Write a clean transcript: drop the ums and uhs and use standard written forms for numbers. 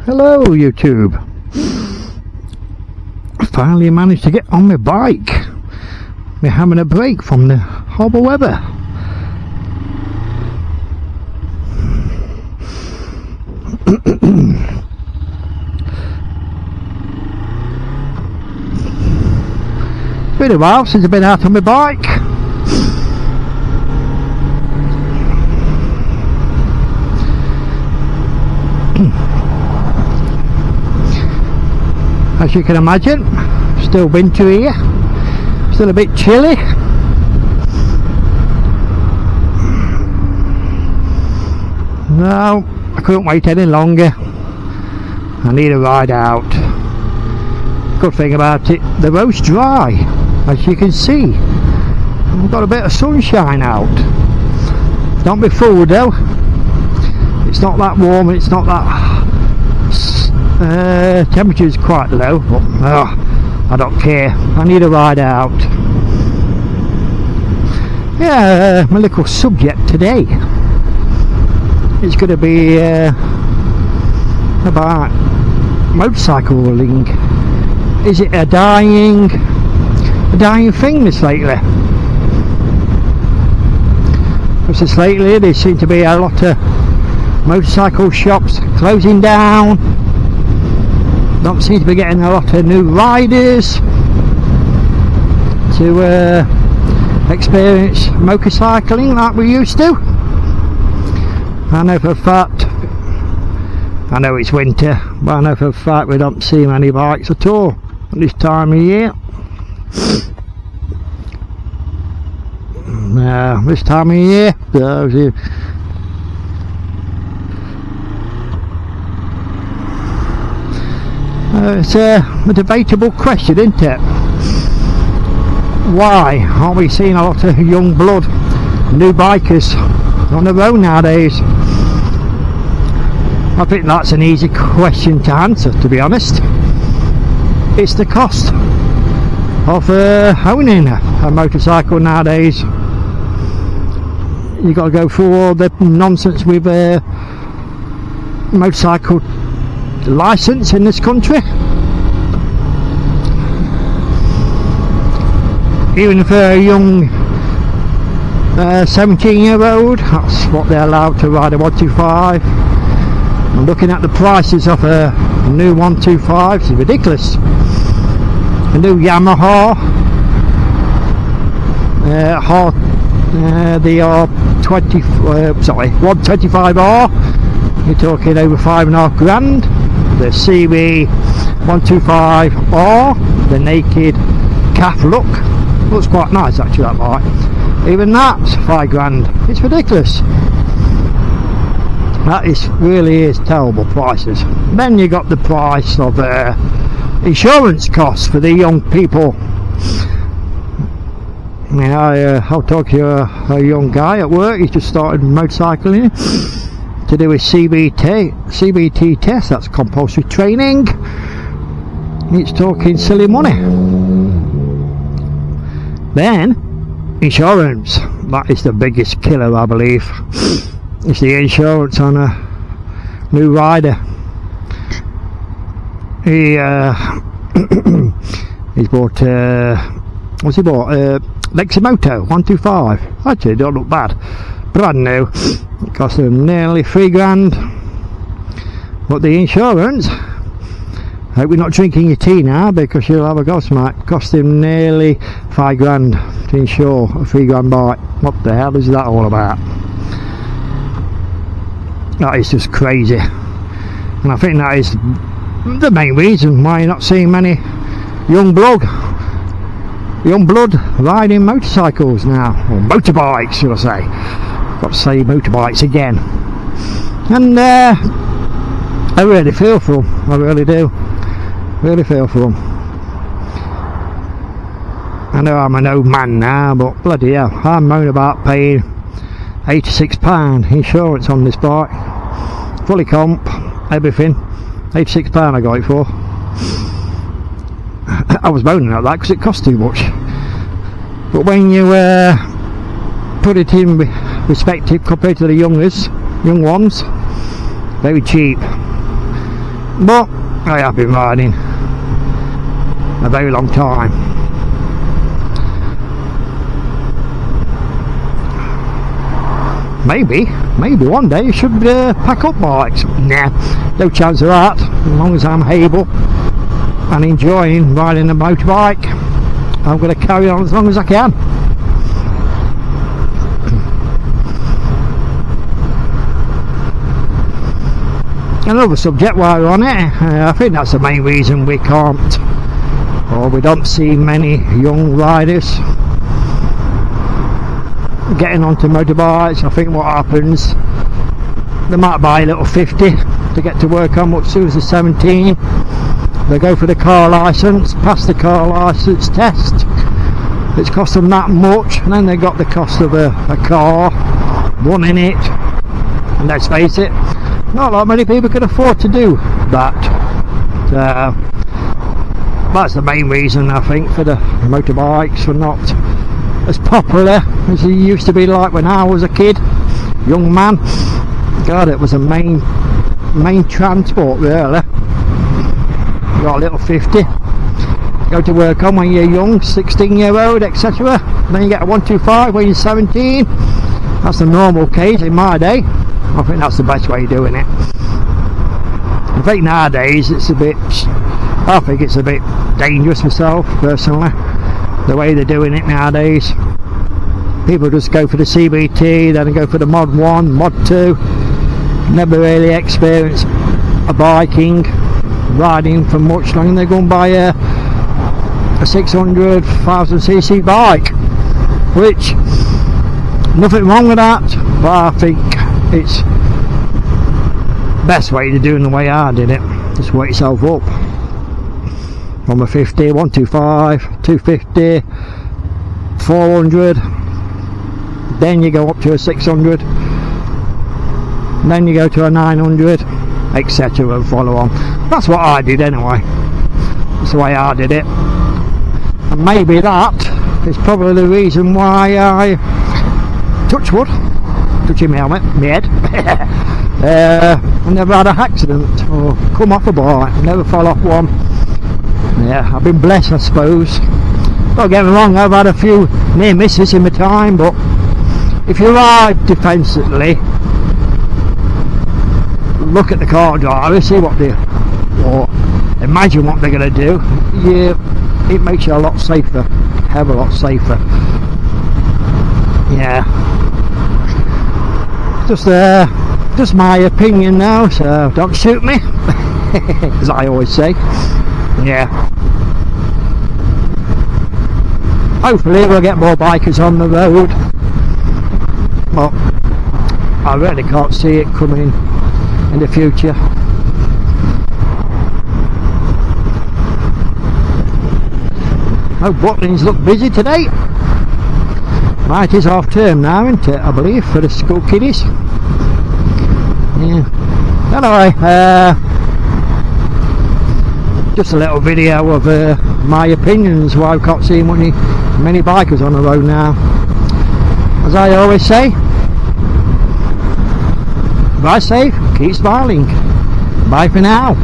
Hello YouTube. I finally managed to get on my bike. We're having a break from the horrible weather. Been a while since I've been out on my bike. As you can imagine, still winter here, still a bit chilly. No, I couldn't wait any longer. I need a ride out. Good thing about it, the road's dry, as you can see. We've got a bit of sunshine out. Don't be fooled though. It's not that warm, it's not that temperature is quite low, but I don't care. I need a ride out. Yeah, my little subject today, it's going to be about motorcycling. Is it a dying thing this lately? Because this lately there seem to be a lot of motorcycle shops closing down. Don't seem to be getting a lot of new riders to experience motorcycling like we used to. I know for a fact, I know it's winter, but I know for a fact we don't see many bikes at all at this time of year. This time of year, it's a debatable question, isn't it? Why aren't we seeing a lot of young blood, new bikers on the road nowadays? I think that's an easy question to answer, to be honest. It's the cost of owning a motorcycle nowadays. You got to go through all the nonsense with motorcycle license in this country. Even for a young 17-year-old, that's what they're allowed to ride a 125. I'm looking at the prices of a new 125, it's ridiculous. A new Yamaha, the 125R, you're talking over $5.5 grand. The CB 125R, the naked calf look, looks quite nice actually, that bike. Even that's $5 grand. It's ridiculous. That really is terrible prices. Then you got the price of insurance costs for the young people. You know, I'll talk to a young guy at work. He's just started motorcycling to do his CBT test. That's compulsory training. It's talking silly money. Then insurance, that is the biggest killer, I believe. It's the insurance on a new rider. He's bought what's he bought? Leximoto 125. Actually, it don't look bad. Brand new. It cost him nearly $3 grand. But the insurance, I hope we're not drinking your tea now because you'll have a gobsmack. Cost him nearly $5 grand to insure a $3 grand bike. What the hell is that all about? That is just crazy. And I think that is the main reason why you're not seeing many young blood riding motorcycles now, or motorbikes should I say. Got to say motorbikes again. And I really feel for them, I really do. Really feel for them. I know I'm an old man now, but bloody hell, I'm moaning about paying £86 insurance on this bike, fully comp, everything. £86 I got it for. I was moaning at that because it cost too much, but when you put it in perspective compared to the young ones, very cheap. but I have been riding a very long time. Maybe one day I should pack up bikes. Nah, no chance of that. As long as I'm able and enjoying riding a motorbike, I'm going to carry on as long as I can. Another subject while we're on it, I think that's the main reason we can't, or we don't see many young riders getting onto motorbikes. I think what happens, they might buy a little 50 to get to work on, much soon as they're 17 they go for the car licence, pass the car licence test, it's cost them that much, and then they got the cost of a car, running it, and let's face it, not a lot many people can afford to do that. That's the main reason I think for the motorbikes are not as popular as they used to be, like when I was a kid, young man. God, it was a main transport really. You got a little 50, go to work on when you're young, 16-year-old, etc. Then you get a 125 when you're 17. That's the normal case in my day. I think that's the best way of doing it. I think nowadays I think it's a bit dangerous myself personally, the way they're doing it nowadays. People just go for the CBT, then they go for the Mod 1, Mod 2, never really experience a biking, riding for much longer. They're going to buy a 600,000cc bike, which, nothing wrong with that, but I think it's best way to do it the way I did it. Just work yourself up from a 50, 125, 250, 400, then you go up to a 600, then you go to a 900, etc. and follow on. That's what I did anyway. That's the way I did it, and maybe that is probably the reason why I touching my helmet, my head, I never had an accident or come off a bike, never fell off one. Yeah, I've been blessed, I suppose. Don't get me wrong, I've had a few near misses in my time, but if you ride defensively, look at the car driver, see what they, or imagine what they're going to do, it makes you a lot safer, a hell of a lot safer. Yeah, just my opinion now, so don't shoot me, as I always say. Yeah, hopefully we'll get more bikers on the road, but I really can't see it coming in the future. Oh, Butlins look busy today. Right, it's half term now, isn't it, I believe, for the school kiddies. Yeah. Anyway, just a little video of my opinions why I can't see many bikers on the road now. As I always say, ride safe, keep smiling. Bye for now.